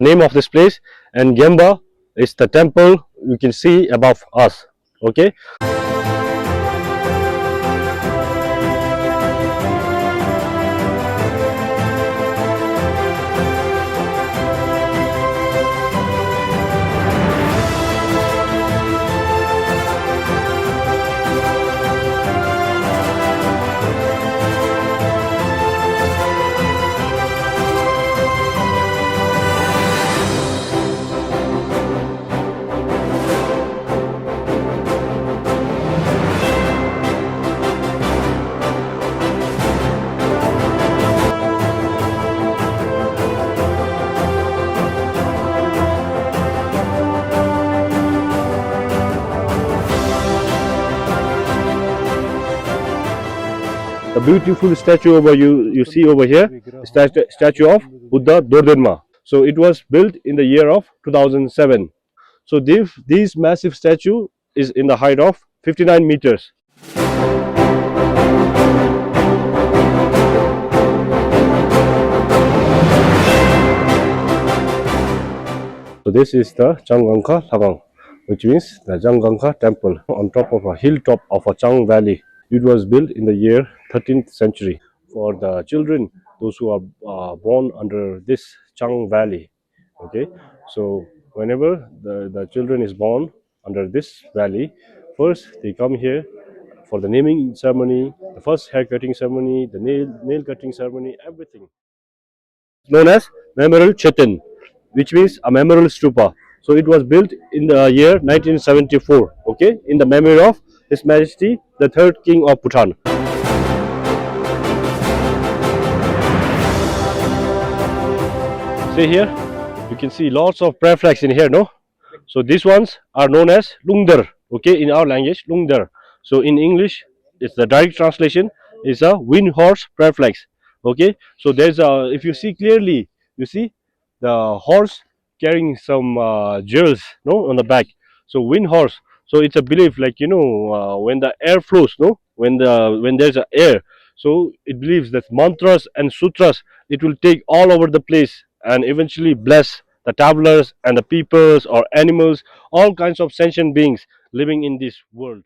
name of this place, and Gemba is the temple you can see above us. Okay. The beautiful statue over you see over here, statue of Buddha Dordinma. So it was built in the year of 2007. So this massive statue is in the height of 59 meters. So this is the Changgangkha Thagang, which means the Changgangkha temple on top of a hilltop of a Chang valley. It was built in the year 13th century for the children, those who are born under this Chang valley. Okay, so whenever the children is born under this valley, first they come here for the naming ceremony, the first hair cutting ceremony, the nail cutting ceremony, everything. Known as Memorial Chetan, which means a memorial stupa. So it was built in the year 1974, okay, in the memory of His Majesty, the third King of Bhutan. See here, you can see lots of prayer flags in here, no? So these ones are known as Lungdar, okay, in our language, Lungdar. So in English, it's the direct translation is a wind horse prayer flags, okay. So there's a, if you see clearly, you see the horse carrying some jewels, no, on the back. So wind horse. So it's a belief, like when the air flows, no, when there's a air. So it believes that mantras and sutras it will take all over the place and eventually bless the travelers and the peoples or animals, all kinds of sentient beings living in this world.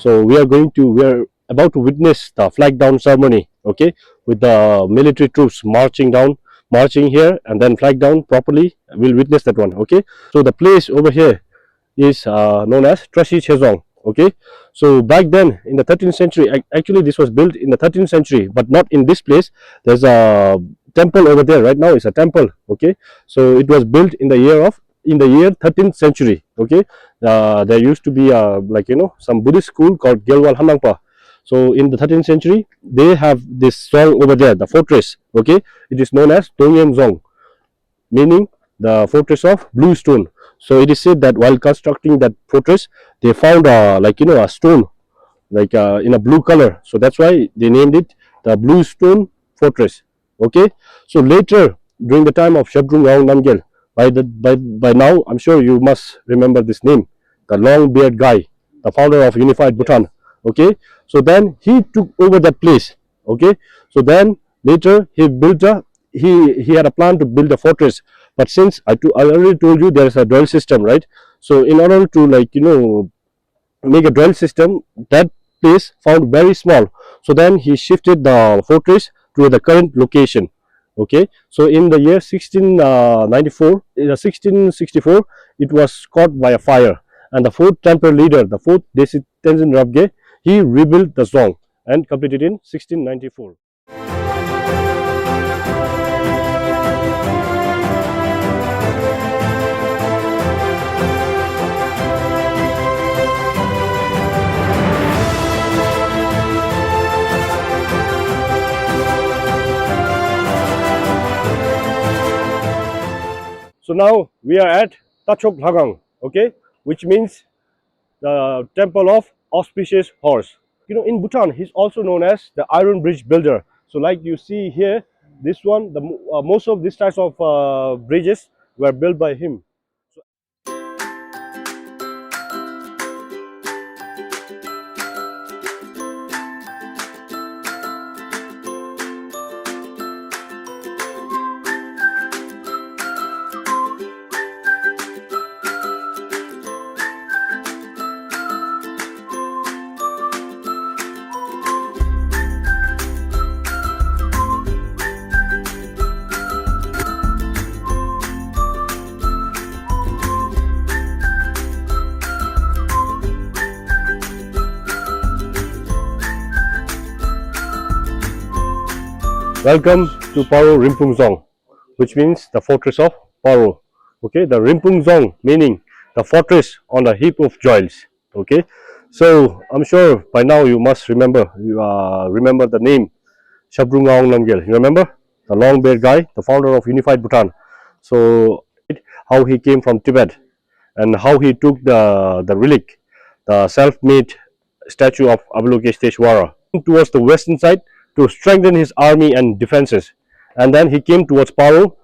So we are about to witness the flag down ceremony, okay, with the military troops marching here and then flag down properly. We'll witness that one, okay. So the place over here is known as Trashi Chezong, okay. So back then in the 13th century, actually this was built in the 13th century, but not in this place. There's a temple over there right now. It's a temple, okay. So it was built in the year 13th century, okay. There used to be some Buddhist school called Gelwal Hanangpa. So in the 13th century, they have this song over there, the fortress, okay. It is known as Dongyem Zong, meaning the fortress of blue stone. So it is said that while constructing that fortress, they found a stone in a blue color. So that's why they named it the Blue Stone Fortress, okay. So later, during the time of Shabdrung Ngawang Namgyal, by now I'm sure you must remember this name, the long beard guy, the founder of unified Bhutan, okay. So then he took over that place, okay. So then later he had a plan to build a fortress, but since I already told you there is a dual system, right? So in order to make a dual system, that place found very small, so then he shifted the fortress to the current location, okay. So in the year 1664, it was caught by a fire, and the fourth temple leader, the fourth Desi Tenzin Rabge, he rebuilt the Zong and completed in 1694. So now we are at Tachok Dhagang, okay, which means the temple of auspicious horse. In Bhutan, he's also known as the Iron Bridge Builder. So like you see here, this one, most of these types of bridges were built by him. Welcome to Paro Rimpung Zong, which means the fortress of Paro. Okay, the Rimpung Zong meaning the fortress on a heap of joils. Okay, so I'm sure by now you must remember remember the name Shabrungaung Namgyel. You remember the long-bearded guy, the founder of unified Bhutan. So how he came from Tibet and how he took the relic, the self-made statue of Avalokiteshvara, towards the western side to strengthen his army and defenses. And then he came towards Paro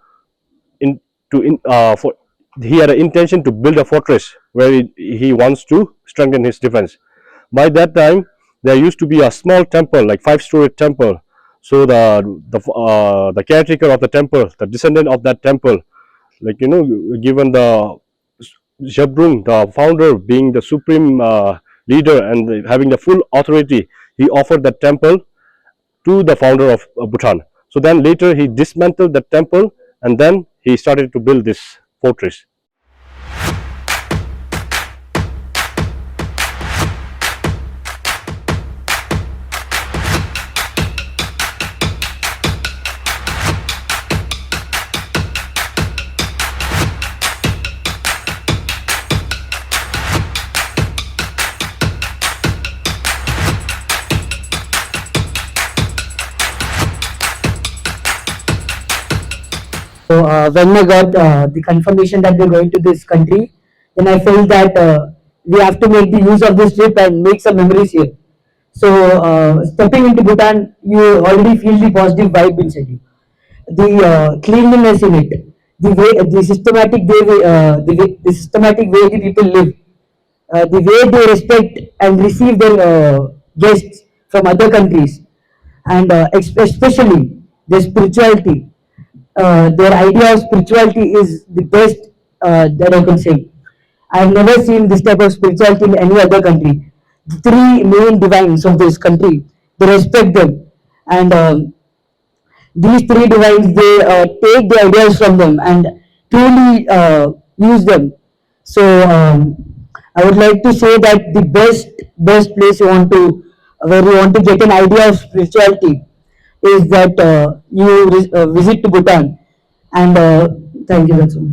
in to in for he had an intention to build a fortress where he wants to strengthen his defense. By that time, there used to be a small temple, like five-story temple. So the caretaker of the temple, the descendant of that temple, like given the Jabrung, the founder, being the supreme leader and having the full authority, he offered the temple to the founder of Bhutan. So then later he dismantled the temple and then he started to build this fortress. So when I got the confirmation that we're going to this country, then I felt that we have to make the use of this trip and make some memories here. So stepping into Bhutan, you already feel the positive vibe inside you. The cleanliness in it, the way, the systematic way the people live, the way they respect and receive their guests from other countries, and especially their spirituality. Their idea of spirituality is the best that I can say. I've never seen this type of spirituality in any other country. The three main divines of this country, they respect them, and these three divines, they take the ideas from them and truly use them. So I would like to say that the best place you want to, where you want to get an idea of spirituality, is that you visit to Bhutan. And thank you, that's all.